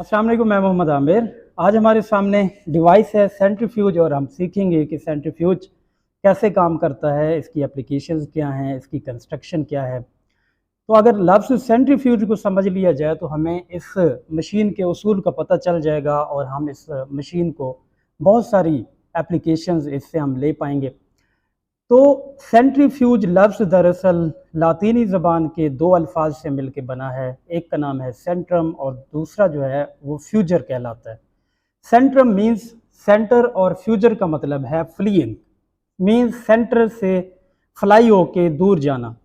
अस्सलाम वालेकुम, मैं मोहम्मद आमिर। आज हमारे सामने डिवाइस है सेंट्रीफ्यूज और हम सीखेंगे कि सेंट्रीफ्यूज कैसे काम करता है, इसकी एप्लीकेशंस क्या हैं, इसकी कंस्ट्रक्शन क्या है। तो अगर लफ्ज़ सेंट्रीफ्यूज को समझ लिया जाए तो हमें इस मशीन के उसूल का पता चल जाएगा और हम इस मशीन को बहुत सारी एप्लीकेशंस इससे हम ले पाएंगे। तो सेंट्रीफ्यूज लफ्ज़ दरअसल लातीनी ज़बान के दो अल्फाज से मिलकर बना है। एक का नाम है सेंट्रम और दूसरा जो है वो फ्यूजर कहलाता है। सेंट्रम मींस सेंटर और फ्यूजर का मतलब है फ्लीइंग, मींस सेंटर से फ्लाई होके दूर जाना।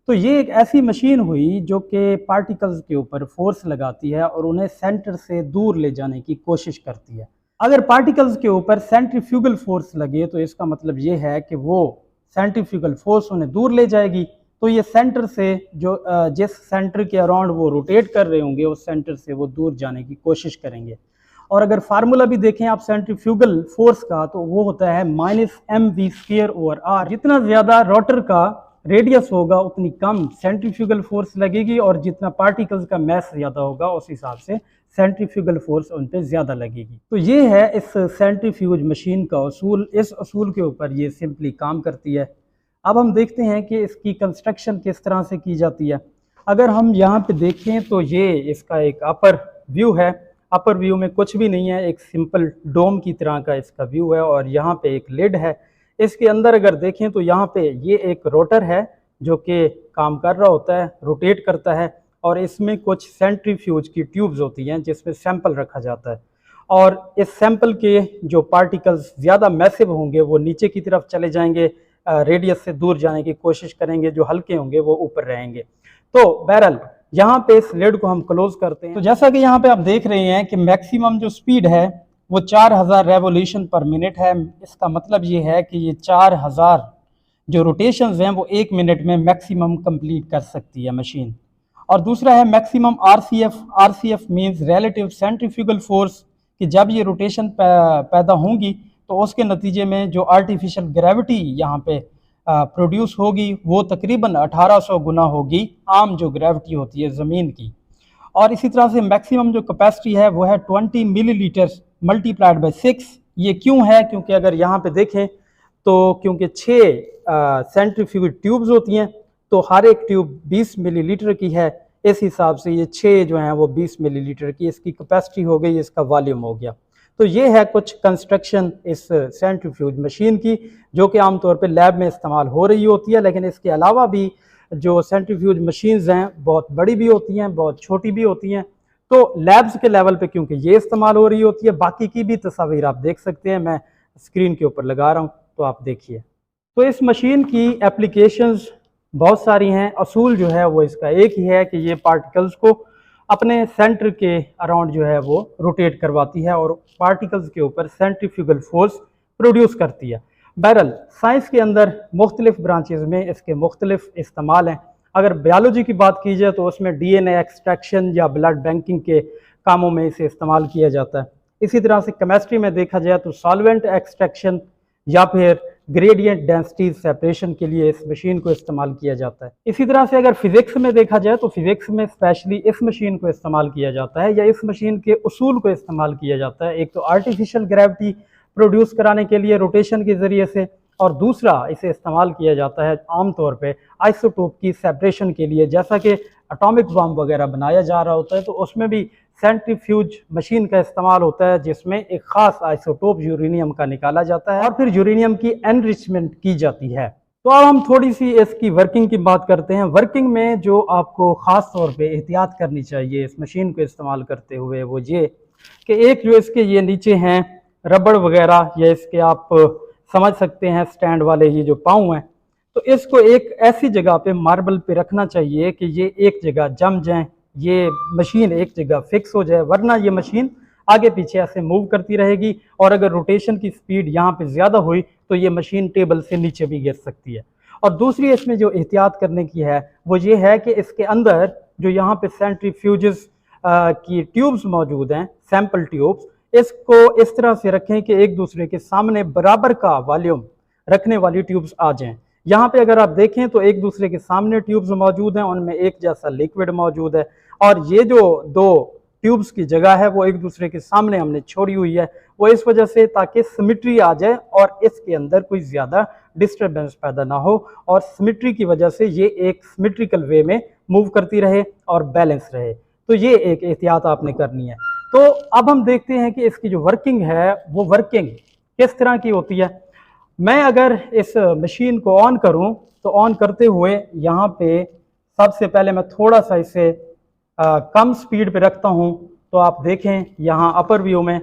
तो ये एक ऐसी मशीन हुई जो कि पार्टिकल्स के ऊपर फोर्स लगाती है और उन्हें सेंटर से दूर ले जाने की कोशिश करती है। अगर पार्टिकल्स के ऊपर सेंट्रीफ्यूगल फोर्स लगे तो इसका मतलब ये है कि वो सेंट्रीफ्यूगल फोर्स उन्हें दूर ले जाएगी। तो ये सेंटर से जो जिस सेंटर के अराउंड वो रोटेट कर रहे होंगे उस सेंटर से वो दूर जाने की कोशिश करेंगे। और अगर फार्मूला भी देखें आप सेंट्रीफ्यूगल फोर्स का तो वो होता है -mv²/r। जितना ज़्यादा रोटर का रेडियस होगा उतनी कम सेंट्रीफ्यूगल फोर्स लगेगी और जितना पार्टिकल्स का मैस ज़्यादा होगा उस हिसाब से सेंट्रीफ्यूगल फोर्स उन पर ज़्यादा लगेगी। तो ये है इस सेंट्रीफ्यूज मशीन का उसूल। इस उसूल के ऊपर ये सिंपली काम करती है। अब हम देखते हैं कि इसकी कंस्ट्रक्शन किस तरह से की जाती है। अगर हम यहाँ पे देखें तो ये इसका एक अपर व्यू है। अपर व्यू में कुछ भी नहीं है, एक सिंपल डोम की तरह का इसका व्यू है और यहाँ पे एक लिड है। इसके अंदर अगर देखें तो यहाँ पे ये एक रोटर है जो कि काम कर रहा होता है, रोटेट करता है और इसमें कुछ सेंट्रीफ्यूज की ट्यूब्स होती हैं जिसमें सैंपल रखा जाता है और इस सैंपल के जो पार्टिकल्स ज़्यादा मैसिव होंगे वो नीचे की तरफ चले जाएंगे, रेडियस से दूर जाने की कोशिश करेंगे, जो हल्के होंगे वो ऊपर रहेंगे। तो बहरहाल यहाँ पे इस लिड को हम क्लोज करते हैं। तो जैसा कि यहाँ पे आप देख रहे हैं कि मैक्सिमम जो स्पीड है वो 4000 रेवोल्यूशन पर मिनट है। इसका मतलब ये है कि ये 4000 जो रोटेशंस हैं वो 1 मिनट में मैक्सिमम कंप्लीट कर सकती है मशीन। और दूसरा है maximum RCF. RCF means relative centrifugal force, कि जब ये रोटेशन पैदा होंगी तो उसके नतीजे में जो आर्टिफिशियल ग्रेविटी यहाँ पे प्रोड्यूस होगी वो तकरीबन 1800 गुना होगी आम जो ग्रेविटी होती है ज़मीन की। और इसी तरह से मैक्सिमम जो कैपेसिटी है वो है 20 मिलीलीटर मल्टीप्लाइड बाई 6। ये क्यों है? क्योंकि अगर यहाँ पे देखें तो क्योंकि 6 सेंट्रीफ्यूगल ट्यूब्स होती हैं तो हर एक ट्यूब 20 मिलीलीटर की है। इस हिसाब से ये 6 जो हैं वो 20 मिलीलीटर की इसकी कैपेसिटी हो गई, इसका वॉल्यूम हो गया। तो ये है कुछ कंस्ट्रक्शन इस सेंट्रीफ्यूज मशीन की जो कि आमतौर पे लैब में इस्तेमाल हो रही होती है। लेकिन इसके अलावा भी जो सेंट्रीफ्यूज मशीन्स हैं बहुत बड़ी भी होती हैं, बहुत छोटी भी होती हैं। तो लैब्स के लेवल पे क्योंकि ये इस्तेमाल हो रही होती है, बाकी की भी तस्वीर आप देख सकते हैं, मैं स्क्रीन के ऊपर लगा रहा हूँ तो आप देखिए। तो इस मशीन की एप्लीकेशंस बहुत सारी हैं। असूल जो है वो इसका एक ही है कि ये पार्टिकल्स को अपने सेंटर के अराउंड जो है वो रोटेट करवाती है और पार्टिकल्स के ऊपर सेंट्रीफ्यूगल फोर्स प्रोड्यूस करती है। बहरहाल साइंस के अंदर मुख्तलिफ ब्रांचेज में इसके मुख्तलिफ इस्तेमाल हैं। अगर बायोलॉजी की बात की जाए तो उसमें डीएनए एक्सट्रैक्शन या ब्लड बैंकिंग के कामों में इसे इस्तेमाल किया जाता है। इसी तरह से केमिस्ट्री में देखा जाए तो सॉल्वेंट एक्सट्रैक्शन या फिर ग्रेडियंट डेंसिटी सेपरेशन के लिए इस मशीन को इस्तेमाल किया जाता है। इसी तरह से अगर फिजिक्स में देखा जाए तो फिजिक्स में स्पेशली इस मशीन को इस्तेमाल किया जाता है या इस मशीन के उसूल को इस्तेमाल किया जाता है। एक तो आर्टिफिशियल ग्रेविटी प्रोड्यूस कराने के लिए रोटेशन के ज़रिए से, और दूसरा इसे इस्तेमाल किया जाता है आमतौर पे आइसोटोप की सेपरेशन के लिए। जैसा कि एटॉमिक बम वगैरह बनाया जा रहा होता है तो उसमें भी सेंट्रीफ्यूज मशीन का इस्तेमाल होता है जिसमें एक ख़ास आइसोटोप यूरेनियम का निकाला जाता है और फिर यूरेनियम की एनरिचमेंट की जाती है। तो अब हम थोड़ी सी इसकी वर्किंग की बात करते हैं। वर्किंग में जो आपको ख़ास तौर पे एहतियात करनी चाहिए इस मशीन को इस्तेमाल करते हुए वो ये कि एक जो इसके ये नीचे हैं रबड़ वगैरह या इसके आप समझ सकते हैं स्टैंड वाले ये जो पाँव हैं, तो इसको एक ऐसी जगह पे मार्बल पे रखना चाहिए कि ये एक जगह जम जाएं, ये मशीन एक जगह फिक्स हो जाए, वरना ये मशीन आगे पीछे ऐसे मूव करती रहेगी और अगर रोटेशन की स्पीड यहाँ पे ज़्यादा हुई तो ये मशीन टेबल से नीचे भी गिर सकती है। और दूसरी इसमें जो एहतियात करने की है वो ये है कि इसके अंदर जो यहाँ पे सेंट्रीफ्यूजेस की ट्यूब्स मौजूद हैं, सैंपल ट्यूब्स, इसको इस तरह से रखें कि एक दूसरे के सामने बराबर का वॉल्यूम रखने वाली ट्यूब्स आ जाएं। यहाँ पे अगर आप देखें तो एक दूसरे के सामने ट्यूब्स मौजूद हैं, उनमें एक जैसा लिक्विड मौजूद है और ये जो दो ट्यूब्स की जगह है वो एक दूसरे के सामने हमने छोड़ी हुई है, वो इस वजह से ताकि सिमेट्री आ जाए और इसके अंदर कोई ज़्यादा डिस्टर्बेंस पैदा ना हो और सिमेट्री की वजह से ये एक सिमेट्रिकल वे में मूव करती रहे और बैलेंस रहे। तो ये एक एहतियात आपने करनी है। तो अब हम देखते हैं कि इसकी जो वर्किंग है वो वर्किंग किस तरह की होती है। मैं अगर इस मशीन को ऑन करूं तो ऑन करते हुए यहाँ पे सबसे पहले मैं थोड़ा सा इसे कम स्पीड पे रखता हूं, तो आप देखें यहाँ अपर व्यू में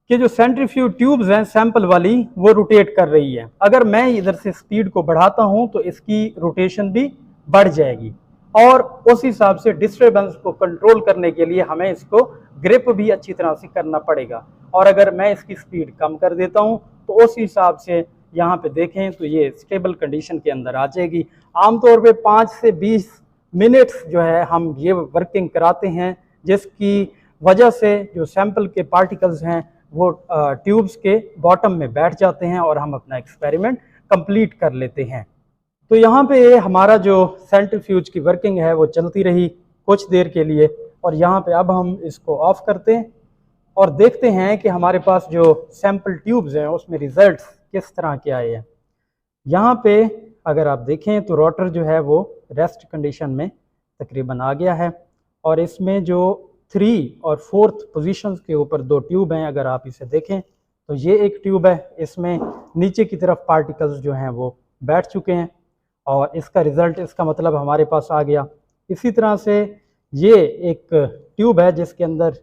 कि जो सेंट्रीफ्यूज ट्यूब्स हैं सैंपल वाली वो रोटेट कर रही है। अगर मैं इधर से स्पीड को बढ़ाता हूं तो इसकी रोटेशन भी बढ़ जाएगी और उस हिसाब से डिस्टर्बेंस को कंट्रोल करने के लिए हमें इसको ग्रिप भी अच्छी तरह से करना पड़ेगा। और अगर मैं इसकी स्पीड कम कर देता हूं तो उस हिसाब से यहाँ पे देखें तो ये स्टेबल कंडीशन के अंदर आ जाएगी। आमतौर पे 5 से 20 मिनट्स जो है हम ये वर्किंग कराते हैं, जिसकी वजह से जो सैंपल के पार्टिकल्स हैं वो ट्यूब्स के बॉटम में बैठ जाते हैं और हम अपना एक्सपेरिमेंट कंप्लीट कर लेते हैं। तो यहाँ पे हमारा जो सेंट्रीफ्यूज की वर्किंग है वो चलती रही कुछ देर के लिए और यहाँ पे अब हम इसको ऑफ करते हैं और देखते हैं कि हमारे पास जो सैंपल ट्यूब्स हैं उसमें रिजल्ट्स किस तरह के आए हैं। यहाँ पे अगर आप देखें तो रोटर जो है वो रेस्ट कंडीशन में तकरीबन आ गया है और इसमें जो 3 और 4th पोजीशंस के ऊपर 2 ट्यूब हैं। अगर आप इसे देखें तो ये एक ट्यूब है, इसमें नीचे की तरफ पार्टिकल्स जो हैं वो बैठ चुके हैं और इसका रिज़ल्ट, इसका मतलब हमारे पास आ गया। इसी तरह से ये एक ट्यूब है जिसके अंदर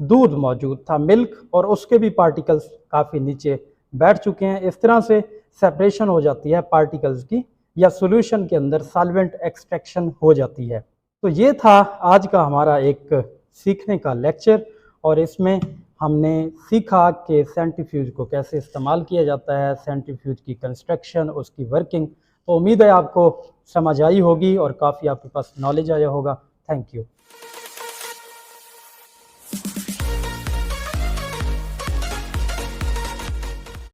दूध मौजूद था, मिल्क, और उसके भी पार्टिकल्स काफ़ी नीचे बैठ चुके हैं। इस तरह से सेपरेशन हो जाती है पार्टिकल्स की या सॉल्यूशन के अंदर सॉल्वेंट एक्सट्रैक्शन हो जाती है। तो ये था आज का हमारा एक सीखने का लेक्चर और इसमें हमने सीखा कि सेंट्रीफ्यूज को कैसे इस्तेमाल किया जाता है, सेंट्रीफ्यूज की कंस्ट्रक्शन, उसकी वर्किंग। तो उम्मीद है आपको समझ आई होगी और काफ़ी आपके पास नॉलेज आया होगा। Thank you.